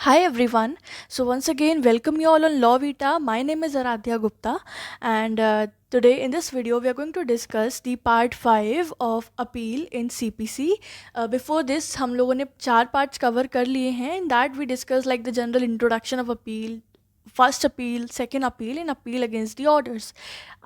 Hi everyone. So once again, welcome you all on Law Vita. My name is Aradhya Gupta, and today in this video we are going to discuss the part 5 of appeal in CPC. Before this, हम लोगों ने 4 parts cover कर लिए हैं. In that we discuss like the general introduction of appeal, first appeal, second appeal and appeal against the orders.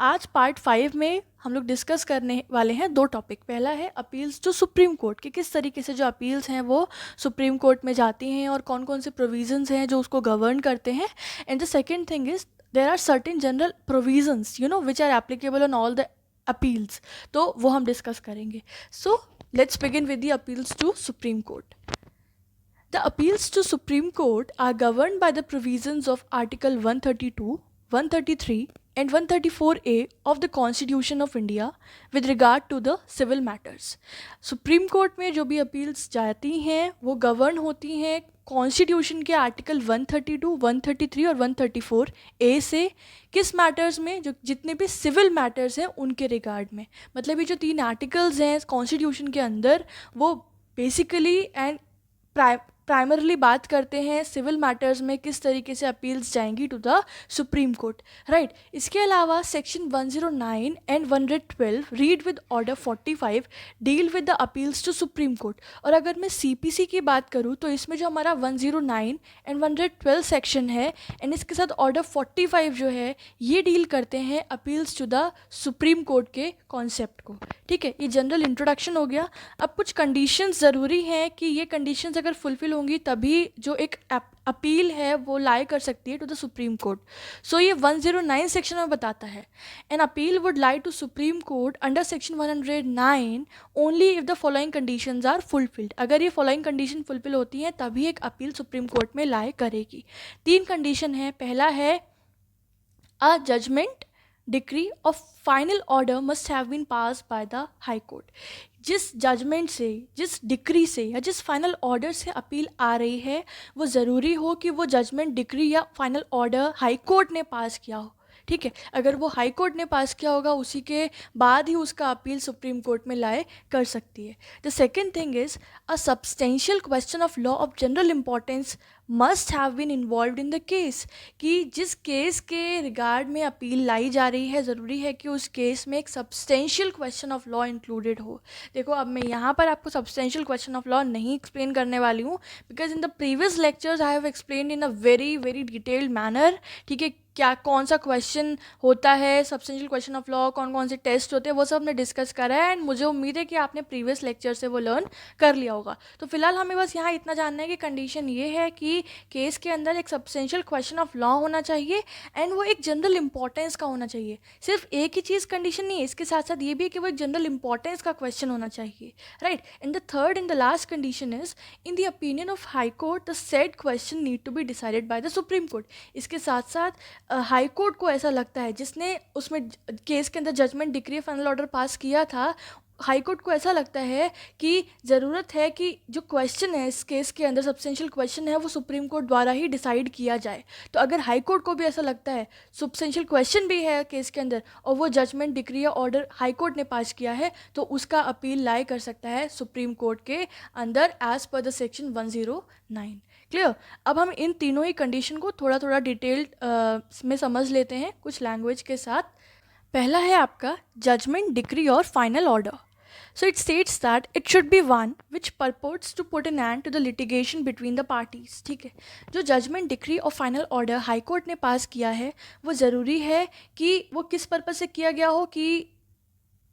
आज part 5 में हम लोग डिस्कस करने वाले हैं दो टॉपिक. पहला है अपील्स टू सुप्रीम कोर्ट, कि किस तरीके से जो अपील्स हैं वो सुप्रीम कोर्ट में जाती हैं और कौन कौन से प्रोविजंस हैं जो उसको गवर्न करते हैं. And the second thing is there are certain general provisions which are applicable on all the appeals. तो वो हम डिस्कस करेंगे. So let's begin with the appeals to Supreme Court. The appeals to Supreme Court are governed by the provisions of Article 132, 133 and 134A of the Constitution of India with regard to the civil matters. Supreme Court में जो भी appeals जाती हैं वो govern होती हैं constitution के article 132, 133 और 134A से. किस मैटर्स में? जो जितने भी सिविल मैटर्स हैं उनके रिगार्ड में. मतलब ये जो 3 आर्टिकल्स हैं कॉन्स्टिट्यूशन के अंदर वो बेसिकली एंड प्राइमरली बात करते हैं सिविल मैटर्स में किस तरीके से अपील्स जाएंगी to the Supreme Court, right. इसके अलावा section 109 and 112 read with order 45 deal with the appeals to Supreme Court. और अगर मैं सीपीसी की बात करूँ तो इसमें जो हमारा 109 एंड 112 सेक्शन है एंड इसके साथ ऑर्डर 45 जो है ये डील करते हैं appeals to the Supreme Court के कॉन्सेप्ट को. ठीक है, ये जनरल इंट्रोडक्शन हो गया. अब कुछ कंडीशंस ज़रूरी हैं कि ये कंडीशंस अगर फुलफिल होंगी तभी जो एक अपील है वो लाई कर सकती है to the Supreme Court. So ये 109 सेक्शन में बताता है an appeal would lie to Supreme Court under section 109 only if the following conditions are fulfilled. अगर ये फॉलोइंग कंडीशन फुलफिल होती हैं तभी एक अपील सुप्रीम कोर्ट में लाई करेगी. 3 कंडीशन है. पहला है a judgement decree of final order must have been pass by the high court. जिस जजमेंट से, जिस डिक्री से या जिस फाइनल ऑर्डर से अपील आ रही है वो ज़रूरी हो कि वो जजमेंट, डिक्री या फाइनल ऑर्डर हाई कोर्ट ने पास किया हो. ठीक है, अगर वो हाई कोर्ट ने पास किया होगा उसी के बाद ही उसका अपील सुप्रीम कोर्ट में लाए कर सकती है. The second thing is a substantial question of law of general importance must have been involve in the case. कि जिस केस के रिगार्ड में अपील लाई जा रही है ज़रूरी है कि उस केस में एक substantial question of law included हो. देखो, अब मैं यहाँ पर आपको सब्सटेंशियल क्वेश्चन ऑफ लॉ नहीं एक्सप्लेन करने वाली हूँ because in the previous lectures I have explain in a very very detailed manner. ठीक है, क्या कौन सा क्वेश्चन होता है, सब्सटेंशियल क्वेश्चन ऑफ लॉ, कौन कौन से टेस्ट होते हैं, वो सब हमने डिस्कस करा है. एंड मुझे उम्मीद है कि आपने प्रीवियस लेक्चर से वो लर्न कर लिया होगा. तो फिलहाल हमें बस यहाँ इतना जानना है कि कंडीशन ये है कि केस के अंदर एक सब्सटेंशियल क्वेश्चन ऑफ लॉ होना चाहिए एंड वो एक जनरल इंपॉर्टेंस का होना चाहिए. सिर्फ एक ही चीज़ कंडीशन नहीं है, इसके साथ साथ ये भी है कि वो एक जनरल इंपॉर्टेंस का क्वेश्चन होना चाहिए, right. And the third and the last condition is in the opinion of High Court the said question need to be decided by the Supreme Court. इसके साथ साथ हाई कोर्ट को ऐसा लगता है, जिसने उसमें केस के अंदर judgment, decree, final order pass किया था, हाई कोर्ट को ऐसा लगता है कि ज़रूरत है कि जो क्वेश्चन है इस केस के अंदर, सब्सटेंशियल क्वेश्चन है, वो सुप्रीम कोर्ट द्वारा ही डिसाइड किया जाए. तो अगर हाई कोर्ट को भी ऐसा लगता है, सब्सटेंशियल क्वेश्चन भी है केस के अंदर और वो जजमेंट, डिक्री या ऑर्डर हाई कोर्ट ने पास किया है, तो उसका अपील लाई कर सकता है सुप्रीम कोर्ट के अंदर as per the section 109. Clear. अब हम इन तीनों ही कंडीशन को थोड़ा थोड़ा डिटेल्ड में समझ लेते हैं कुछ लैंग्वेज के साथ. पहला है आपका जजमेंट, डिक्री और final order. So it states that it should be one which purports to put an end to the litigation between the parties. ठीक है, जो जजमेंट, डिक्री और फाइनल ऑर्डर हाई कोर्ट ने पास किया है वो ज़रूरी है कि वो किस पर्पज़ से किया गया हो कि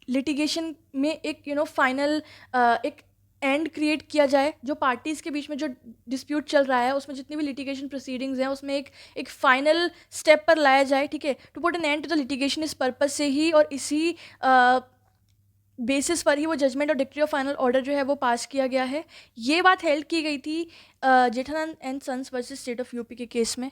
लिटिगेशन में एक फाइनल एक एंड क्रिएट किया जाए. जो पार्टीज़ के बीच में जो डिस्प्यूट चल रहा है उसमें जितनी भी लिटिगेशन प्रोसीडिंग्स हैं उसमें एक फाइनल स्टेप पर लाया जाए. ठीक है, to put an end to the litigation, इस पर्पज़ से ही और इसी बेसिस पर ही वो जजमेंट और डिक्री ऑफ फाइनल ऑर्डर जो है वो पास किया गया है. ये बात हेल्ड की गई थी Jethalal and sons versus state of UP के केस में.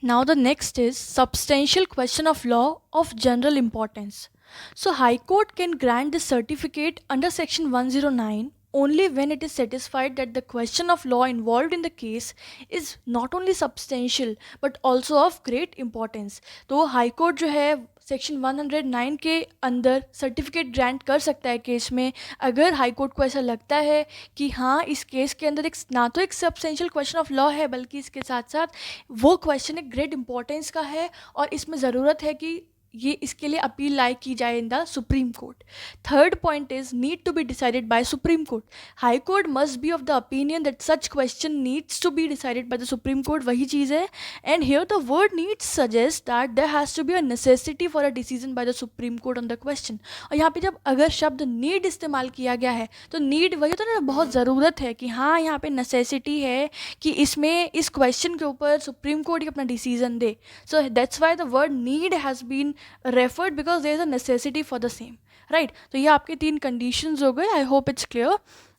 Now the next is substantial question of law of general importance. So High Court can grant this certificate under Section 109 only when it is satisfied that the question of law involved in the case is not only substantial but also of great importance. तो high court जो है section 109 के अंदर certificate grant कर सकता है case में, अगर हाई कोर्ट को ऐसा लगता है कि हाँ इस केस के अंदर एक ना तो एक सब्सटेंशियल क्वेश्चन ऑफ लॉ है बल्कि इसके साथ साथ वो क्वेश्चन एक ग्रेट इंपॉर्टेंस का है और इसमें ज़रूरत है कि ये इसके लिए अपील लाई की जाए in the Supreme Court. Third point is need to be decided by Supreme Court. High Court must be of the opinion that such question needs to be decided by the Supreme Court. वही चीज़ है. And here the word needs suggest that there has to be a necessity for a decision by the Supreme Court on the question. और यहाँ पे जब अगर शब्द need इस्तेमाल किया गया है तो नीड वही होता है ना, बहुत ज़रूरत है कि हाँ यहाँ पे नेसेसिटी है कि इसमें इस क्वेश्चन के ऊपर सुप्रीम कोर्ट ही अपना डिसीजन दे. So that's why the word need has been referred because there is a necessity for the same, right? तो ये आपके 3 कंडीशंस हो गए. I hope it's clear.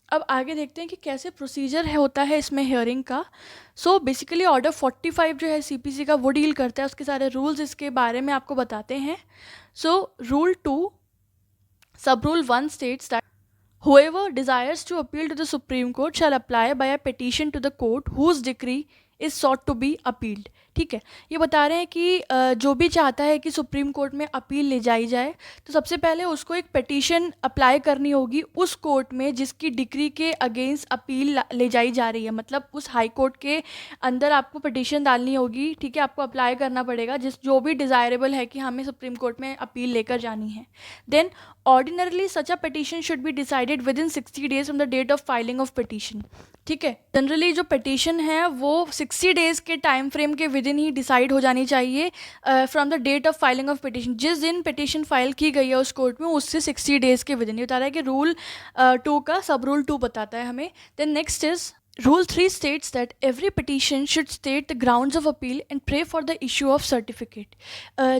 अब आगे देखते हैं कि कैसे प्रोसीजर है होता है इसमें हियरिंग का. सो बेसिकली ऑर्डर 45 जो है सीपीसी का वो डील करता है, उसके सारे रूल्स इसके बारे में आपको बताते हैं. सो रूल 2 सब rule 1 states that whoever desires to appeal to the Supreme Court shall apply by a petition to the court whose decree is sought to be appealed. ठीक है, ये बता रहे हैं कि जो भी चाहता है कि सुप्रीम कोर्ट में अपील ले जाई जाए तो सबसे पहले उसको एक पिटीशन अप्लाई करनी होगी उस कोर्ट में जिसकी डिक्री के अगेंस्ट अपील ले जाई जा रही है. मतलब उस हाई कोर्ट के अंदर आपको पिटीशन डालनी होगी. ठीक है, आपको अप्लाई करना पड़ेगा जो भी डिज़ायरेबल है कि हमें सुप्रीम कोर्ट में अपील लेकर जानी है. Then ordinarily such a petition should be decided within इन 60 days from the date of filing of petition. ठीक है, जनरली जो पिटीशन है वो 60 days के टाइम फ्रेम के विद इन ही डिसाइड हो जानी चाहिए from the date of filing of petition. जिस दिन पिटीशन फाइल की गई है उस कोर्ट में उससे 60 days के विद इन. ये बता रहा है कि रूल 2 का सब रूल 2 बताता है हमें. Then next is Rule 3 states that every petition should state the grounds of appeal and pray for the issue of certificate.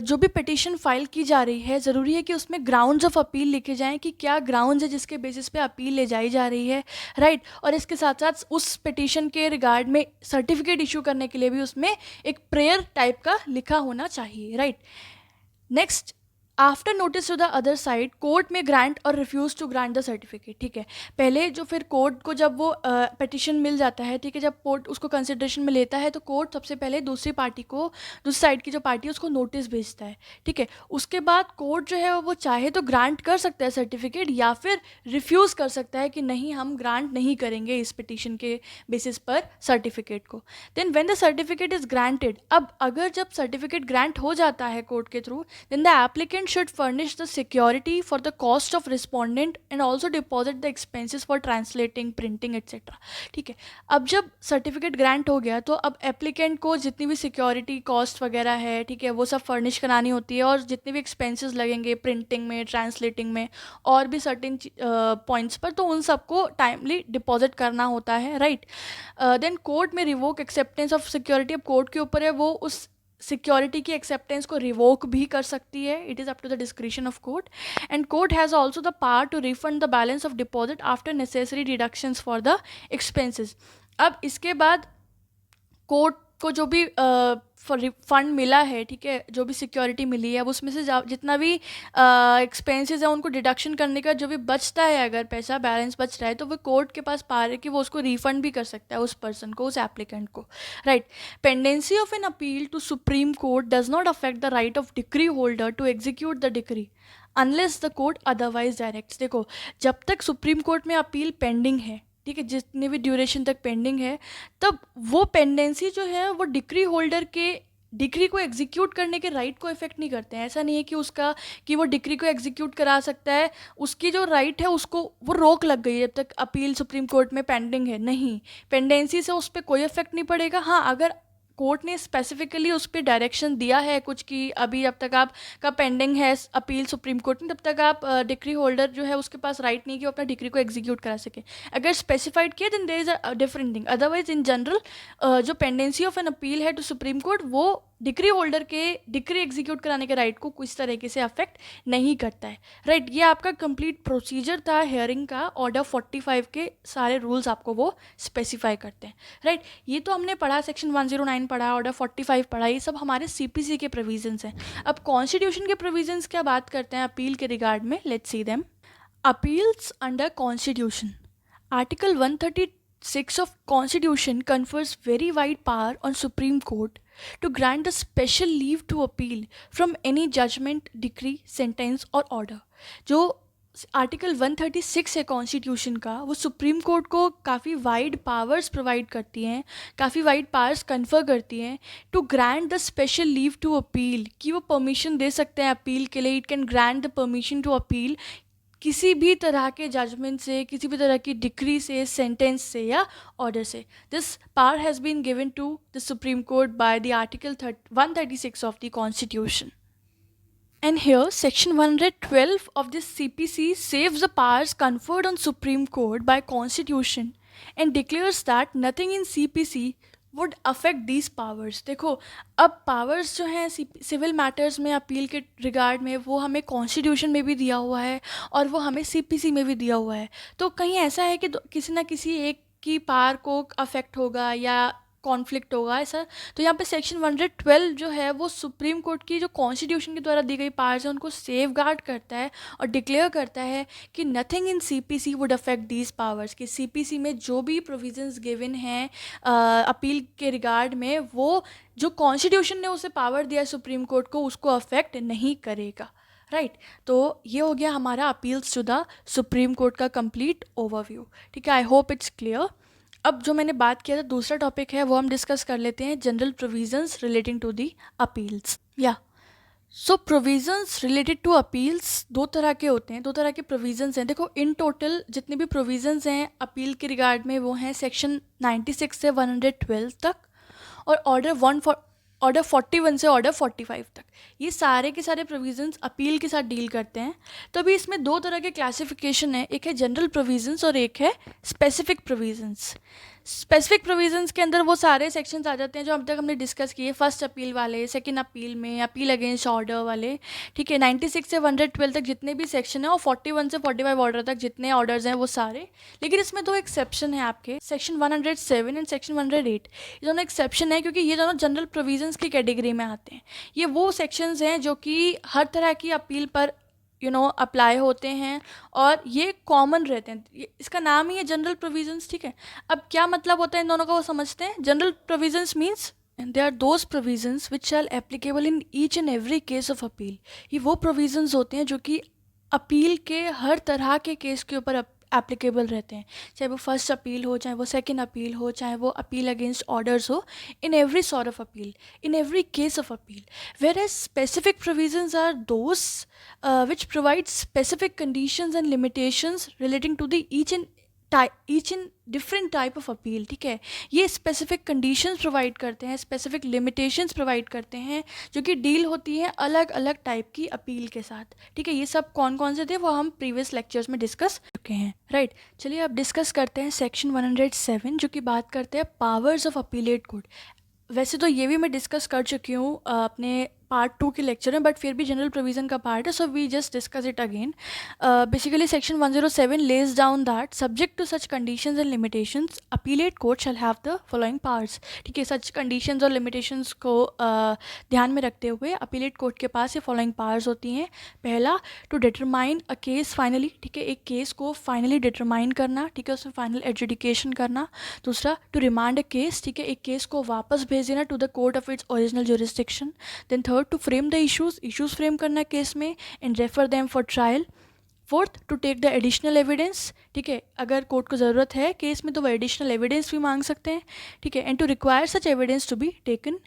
जो भी petition फाइल की जा रही है ज़रूरी है कि उसमें grounds of appeal लिखे जाएं कि क्या grounds है जिसके बेसिस पे अपील ले जाई जा रही है, राइट. और इसके साथ साथ उस petition के रिगार्ड में सर्टिफिकेट इशू करने के लिए भी उसमें एक प्रेयर टाइप का लिखा होना चाहिए, right. Next, after notice to the other side court में ग्रांट और refuse to grant the certificate. ठीक है, पहले जो फिर कोर्ट को जब वो पिटिशन मिल जाता है, ठीक है, जब कोर्ट उसको कंसिडरेशन में लेता है तो कोर्ट सबसे पहले दूसरी पार्टी को, दूसरी साइड की जो पार्टी है उसको नोटिस भेजता है. ठीक है, उसके बाद कोर्ट जो है वो चाहे तो ग्रांट कर सकता है सर्टिफिकेट या फिर रिफ्यूज़ कर सकता है कि नहीं हम ग्रांट नहीं करेंगे इस पिटिशन के बेसिस पर सर्टिफिकेट को. Then when the certificate is granted, अब अगर जब सर्टिफिकेट ग्रांट हो जाता है कोर्ट के through, then the applicant should furnish the security for the cost of respondent and also deposit the expenses for translating, printing etc. ठीक है, अब जब सर्टिफिकेट ग्रांट हो गया तो अब एप्लीकेंट को जितनी भी सिक्योरिटी कॉस्ट वगैरह है, ठीक है, वो सब फर्निश करानी होती है और जितने भी एक्सपेंसेस लगेंगे प्रिंटिंग में, ट्रांसलेटिंग में और भी सर्टेन पॉइंट्स पर, तो उन सबको टाइमली डिपॉजिट करना होता है, राइट. देन कोर्ट में रिवोक एक्सेप्टेंस ऑफ सिक्योरिटी. अब कोर्ट के ऊपर है वो उस सिक्योरिटी की एक्सेप्टेंस को रिवोक भी कर सकती है. It is up to the discretion of court. And court has also the power to refund the balance of deposit after necessary deductions for the expenses. अब इसके बाद कोर्ट को जो भी फंड मिला है, ठीक है, जो भी सिक्योरिटी मिली है अब उसमें से जितना भी एक्सपेंसेस है उनको डिडक्शन करने का जो भी बचता है, अगर पैसा बैलेंस बच रहा है तो वो कोर्ट के पास पावर है कि वो उसको रिफंड भी कर सकता है उस पर्सन को, उस एप्लीकेंट को, right. Pendency of an appeal to Supreme Court does not affect the right of decree holder to execute the decree unless the court otherwise directs. देखो, जब तक सुप्रीम कोर्ट में अपील पेंडिंग है, ठीक है, जितने भी ड्यूरेशन तक पेंडिंग है, तब वो पेंडेंसी जो है वो डिक्री होल्डर के डिक्री को एग्जीक्यूट करने के राइट को इफेक्ट नहीं करते हैं. ऐसा नहीं है कि उसका कि वो डिक्री को एग्जीक्यूट करा सकता है, उसकी जो राइट है उसको वो रोक लग गई है जब तक अपील सुप्रीम कोर्ट में पेंडिंग है. नहीं, पेंडेंसी से उस पर कोई इफेक्ट नहीं पड़ेगा. हाँ, अगर कोर्ट ने स्पेसिफिकली उस पर डायरेक्शन दिया है कुछ कि अभी जब तक आपका पेंडिंग है अपील सुप्रीम कोर्ट में तब तक आप डिक्री होल्डर जो है उसके पास राइट नहीं कि वो अपना डिक्री को एग्जीक्यूट करा सके. अगर स्पेसिफाइड किया then there is a different thing. Otherwise in general जो पेंडेंसी ऑफ एन अपील है टू सुप्रीम कोर्ट वो डिक्री होल्डर के डिक्री एग्जीक्यूट कराने के राइट को कुछ तरीके से अफेक्ट नहीं करता है, राइट. ये आपका कंप्लीट प्रोसीजर था हियरिंग का. ऑर्डर 45 के सारे रूल्स आपको वो स्पेसिफाई करते हैं, राइट. ये तो हमने पढ़ा, सेक्शन 109 पढ़ा, ऑर्डर 45 पढ़ा, ये सब हमारे सीपीसी के प्रोविजंस हैं. अब कॉन्स्टिट्यूशन के प्रोविजंस क्या बात करते हैं अपील के रिगार्ड में, let's see them. Appeals under constitution Article 136 of Constitution confers very wide power on Supreme Court to grant the special leave to appeal from any judgment, decree, sentence or order. जो article 136 है constitution का, वो supreme court को काफ़ी wide powers provide करती हैं, काफ़ी wide powers confer करती हैं to grant the special leave to appeal, कि वो परमिशन दे सकते हैं अपील के लिए. It can grant the permission to appeal किसी भी तरह के जजमेंट से, किसी भी तरह की डिक्री से, सेंटेंस से या ऑर्डर से. This power has been given to the Supreme Court by the article 136 of the constitution. And here, Section 112 of this CPC saves the powers conferred on Supreme Court by Constitution and declares that nothing in CPC would affect these powers. देखो, अब powers जो हैं civil matters में appeal के regard में, वो हमें constitution में भी दिया हुआ है और वो हमें CPC में भी दिया हुआ है. तो कहीं ऐसा है कि किसी ना किसी एक की पावर को अफेक्ट होगा या कॉन्फ्लिक्ट होगा ऐसा. तो यहाँ पे सेक्शन 112 जो है वो सुप्रीम कोर्ट की जो कॉन्स्टिट्यूशन के द्वारा दी गई पावर्स है उनको सेफ गार्ड करता है और डिक्लेयर करता है कि nothing in CPC would affect these powers, कि CPC में जो भी प्रोविजंस गिवन हैं अपील के रिगार्ड में, वो जो कॉन्स्टिट्यूशन ने उसे पावर दिया सुप्रीम कोर्ट को, उसको अफेक्ट नहीं करेगा. राइट. तो ये हो गया हमारा appeals to the Supreme Court का कंप्लीट ओवरव्यू. ठीक है, आई होप इट्स क्लियर. अब जो मैंने बात किया था दूसरा टॉपिक है वो हम डिस्कस कर लेते हैं, general provisions relating to the appeals. या so provisions related to appeals दो तरह के होते हैं, दो तरह के प्रोविजंस हैं. देखो, इन टोटल जितने भी प्रोविजंस हैं अपील के रिगार्ड में वो हैं सेक्शन 96 से 112 तक और ऑर्डर 41 से ऑर्डर 45 तक. ये सारे के सारे प्रोविजंस अपील के साथ डील करते हैं. तो अभी इसमें दो तरह के क्लासिफिकेशन है, एक है जनरल प्रोविजंस और एक है स्पेसिफिक प्रोविजंस. स्पेसिफिक प्रोविजंस के अंदर वो सारे सेक्शंस आ जाते हैं जो अब तक हमने डिस्कस किए, फर्स्ट अपील वाले, सेकंड अपील में, अपील अगेंस्ट ऑर्डर वाले. ठीक है, 96 से 112 तक जितने भी सेक्शन है और 41 से 45 ऑर्डर तक जितने ऑर्डर्स हैं वो सारे. लेकिन इसमें दो एक्सेप्शन है आपके, सेक्शन 107 एंड सेक्शन 108. ये दोनों एक्सेप्शन है क्योंकि ये दोनों जनरल प्रोविजंस की कैटेगरी में आते हैं. ये वो सेक्शंस हैं जो कि हर तरह की अपील पर अप्लाई होते हैं और ये कॉमन रहते हैं. इसका नाम ही है जनरल प्रोविजंस. ठीक है, अब क्या मतलब होता है इन दोनों का वो समझते हैं. General provisions means they are those provisions which are applicable in each and every case of appeal. ये वो प्रोविजंस होते हैं जो कि अपील के हर तरह के केस के ऊपर एप्लीकेबल रहते हैं, चाहे वो फर्स्ट अपील हो, चाहे वो सेकंड अपील हो, चाहे वो अपील अगेंस्ट ऑर्डर्स हो, in every sort of appeal, in every case of appeal. Whereas specific provisions are those which provide specific conditions and limitations relating to the each and different type of appeal. ठीक है, ये specific conditions provide करते हैं, specific limitations provide करते हैं जो कि deal होती हैं अलग अलग टाइप की अपील के साथ. ठीक है, ये सब कौन कौन से थे वो हम प्रीवियस लेक्चर्स में डिस्कस चुके हैं. राइट, चलिए अब डिस्कस करते हैं सेक्शन 107 जो कि बात करते हैं पावर्स ऑफ अपीलेट कोर्ट. वैसे तो ये भी मैं डिस्कस कर चुकी हूँ अपने पार्ट 2 के लेक्चर में, बट फिर भी जनरल प्रोविजन का पार्ट है, so we just discuss it again. Basically section 107 lays down that subject to such conditions and limitations appellate court shall have the following powers. ठीक है, सच कंडीशंस और limitations को ध्यान में रखते हुए अपीलेट कोर्ट के पास ये फॉलोइंग पावर्स होती हैं. पहला, to determine a case finally. ठीक है, एक केस को फाइनली डिटरमाइन करना. ठीक है, उसमें फाइनल एडजुडिकेशन करना. दूसरा, टू रिमांड अ केस. ठीक है, एक केस को वापस भेज देना to the court of its original jurisdiction. Then third, to frame the issues frame करना केस में and refer them for trial. Fourth, to take the additional evidence. ठीक है, अगर कोर्ट को ज़रूरत है केस में तो वो एडिशनल एविडेंस भी मांग सकते हैं. ठीक है, and to require such evidence to be taken.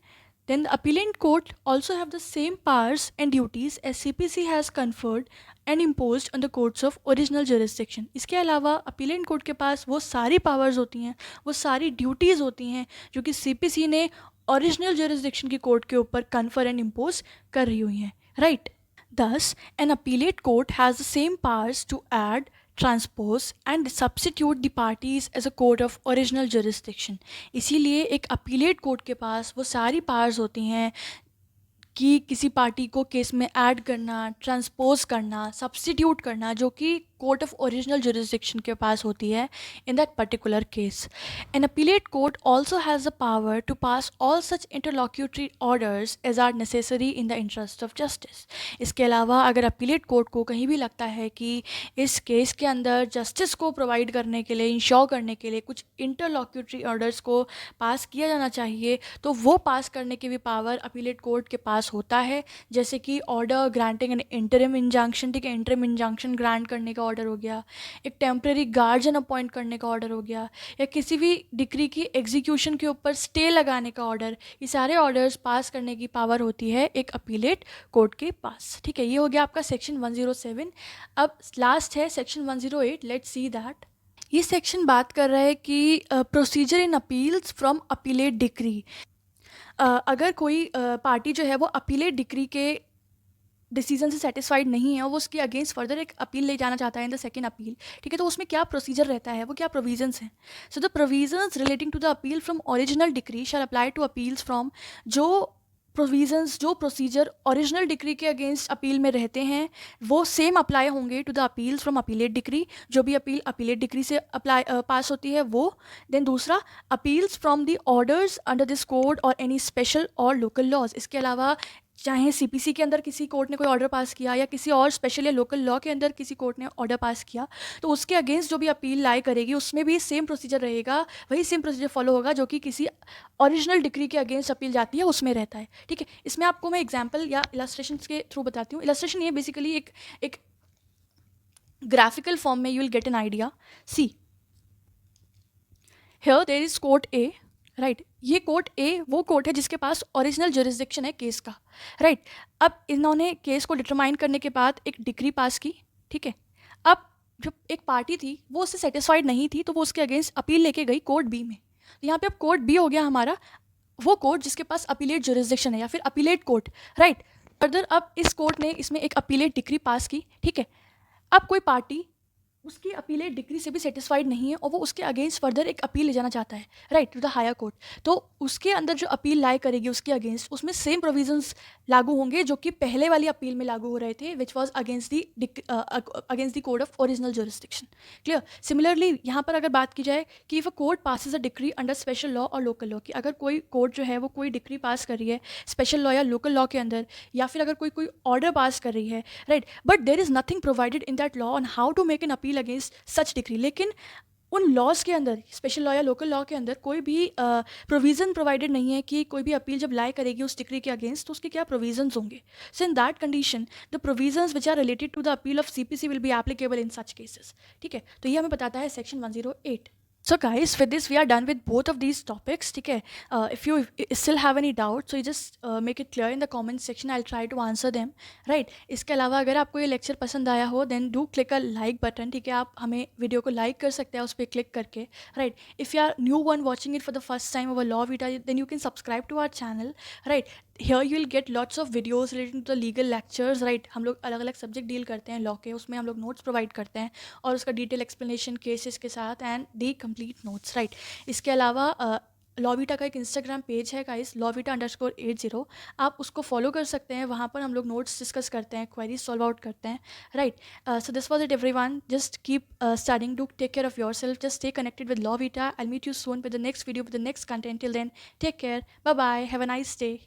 Then the appellant court also have the same powers and duties as CPC has conferred and imposed on the courts of original jurisdiction. इसके अलावा appellant court के पास वो सारी powers होती हैं, वो सारी duties होती हैं जो कि CPC ने original jurisdiction की कोर्ट के ऊपर confer and impose कर रही हुई हैं. Right? Thus, an appellate court has the same powers to add, transpose and substitute the parties as a court of original jurisdiction. इसीलिए एक अपीलेट कोर्ट के पास वो सारी पावर्स होती हैं कि किसी पार्टी को केस में ऐड करना, ट्रांसपोज करना, सब्स्टिट्यूट करना, जो कि कोर्ट ऑफ ओरिजिनल जुरिस्डिक्शन के पास होती है in that particular case. An appellate court also has the power to pass all such interlocutory orders as are necessary in the interest of justice. इसके अलावा अगर अपीलेट कोर्ट को कहीं भी लगता है कि इस केस के अंदर जस्टिस को प्रोवाइड करने के लिए, इंश्योर करने के लिए कुछ इंटरलॉक्यूटरी ऑर्डर्स को पास किया जाना चाहिए, तो वो पास करने की भी पावर अपीलेट कोर्ट के पास होता है. जैसे कि order granting N interim injunction, ठीक है, इंटरिम इंजंक्शन ग्रांट करने का ऑर्डर हो गया, एक टेम्परेरी गार्जियन अपॉइंट करने का ऑर्डर हो गया, या किसी भी डिक्री की एग्जीक्यूशन के ऊपर स्टे लगाने का ऑर्डर. ये सारे ऑर्डर्स पास करने की पावर होती है एक अपीलेट कोर्ट के पास. ठीक है, ये हो गया आपका सेक्शन 107. अब लास्ट है सेक्शन 108. Let's see that. ये सेक्शन बात कर रहा है कि procedure in appeals from appellate decree. अगर कोई पार्टी जो है वो अपीलेट डिक्री के डिसीजन से सेटिस्फाइड नहीं है और वो उसके अगेंस्ट फर्दर एक अपील ले जाना चाहता है इन द सेकंड अपील, ठीक है, तो उसमें क्या प्रोसीजर रहता है, वो क्या प्रोविजंस हैं. So the provisions relating to the appeal from original decree shall apply to appeals from. जो प्रोविजंस, जो प्रोसीजर ओरिजिनल डिक्री के अगेंस्ट अपील में रहते हैं वो सेम अप्लाई होंगे to the appeals from appellate decree. जो भी अपील अपीलेट डिक्री से अप्लाई पास होती है वो. देन दूसरा, appeals from the orders under this code और एनी स्पेशल और लोकल लॉज. इसके अलावा चाहे सीपीसी के अंदर किसी कोर्ट ने कोई ऑर्डर पास किया या किसी और स्पेशल या लोकल लॉ के अंदर किसी कोर्ट ने ऑर्डर पास किया, तो उसके अगेंस्ट जो भी अपील लाई करेगी उसमें भी सेम प्रोसीजर रहेगा, वही सेम प्रोसीजर फॉलो होगा जो कि किसी ओरिजिनल डिक्री के अगेंस्ट अपील जाती है उसमें रहता है. ठीक है, इसमें आपको मैं एग्जाम्पल या इलस्ट्रेशन के थ्रू बताती हूँ. इलस्ट्रेशन ये बेसिकली एक ग्राफिकल फॉर्म में you will get an idea. See, here there is court A, right. ये कोर्ट ए वो कोर्ट है जिसके पास ओरिजिनल जुरिस्डिक्शन है केस का, राइट. अब इन्होंने केस को डिटरमाइन करने के बाद एक डिक्री पास की, ठीक है. अब जो एक पार्टी थी वो उससे सेटिस्फाइड नहीं थी, तो वो उसके अगेंस्ट अपील लेके गई कोर्ट बी में. तो यहाँ पे अब कोर्ट बी हो गया हमारा वो कोर्ट जिसके पास अपीलेट जुरिस्डिक्शन है या फिर अपीलेट कोर्ट, राइट. फर्दर अब इस कोर्ट ने इसमें एक अपीलेट डिक्री पास की, ठीक है. अब कोई पार्टी उसकी अपीलेट डिग्री से भी सेटिस्फाइड नहीं है और वो उसके अगेंस्ट फर्दर एक अपील ले जाना चाहता है, right, to the higher court. तो उसके अंदर जो अपील लाई करेगी उसके अगेंस्ट, उसमें सेम प्रोविजंस लागू होंगे जो कि पहले वाली अपील में लागू हो रहे थे, which was against the code of original jurisdiction. Clear. Similarly यहाँ पर अगर बात की जाए कि if a court passes a decree under special law और लोकल लॉ, की अगर कोई कोर्ट जो है वो कोई डिक्री पास कर रही है स्पेशल लॉ या लोकल लॉ के अंदर, या फिर अगर कोई ऑर्डर पास कर रही है, right, but there is nothing provided in that law on how to make an appeal against such decree. लेकिन उन लॉज के अंदर, स्पेशल लॉ या लोकल लॉ के अंदर कोई भी प्रोविज़न प्रोवाइडेड नहीं है कि कोई भी अपील जब लाई करेगी उस डिक्री के अगेंस्ट तो उसके क्या प्रोविजंस होंगे. So in that condition the provisions which are related to the appeal of CPC will be applicable in such cases. ठीक है, तो ये हमें बताता है section 108. So guys, with this we are done with both of these topics. ठीक है, if you still have any doubt, so you just make it clear in the comment section. I'll try to answer them. Right. इसके अलावा अगर आपको ये lecture पसंद आया हो then do click a like button. ठीक है, आप हमें वीडियो को लाइक कर सकते हैं उस पर क्लिक करके. Right. If you are new one watching it for the first time over Law Vita, then you can subscribe to our channel. Right. Here you will get lots of videos relating to the legal lectures, right. हम लोग अलग अलग subject deal करते हैं law के, उसमें हम लोग नोट्स प्रोवाइड करते हैं और उसका डिटेल एक्सप्लेनेशन केसेस के साथ and the complete notes, right. इसके अलावा लॉविटा का एक इंस्टाग्राम पेज है गाइस, lawvita_80. आप उसको फॉलो कर सकते हैं, वहाँ पर हम लोग नोट्स डिस्कस करते हैं, क्वेरीज सॉल्व आउट करते हैं, right. So this was it everyone. Just keep studying, do take care of yourself, just stay connected with Lovita. I meet you soon with the next video with the next content. Till then take care, bye bye, have a nice day.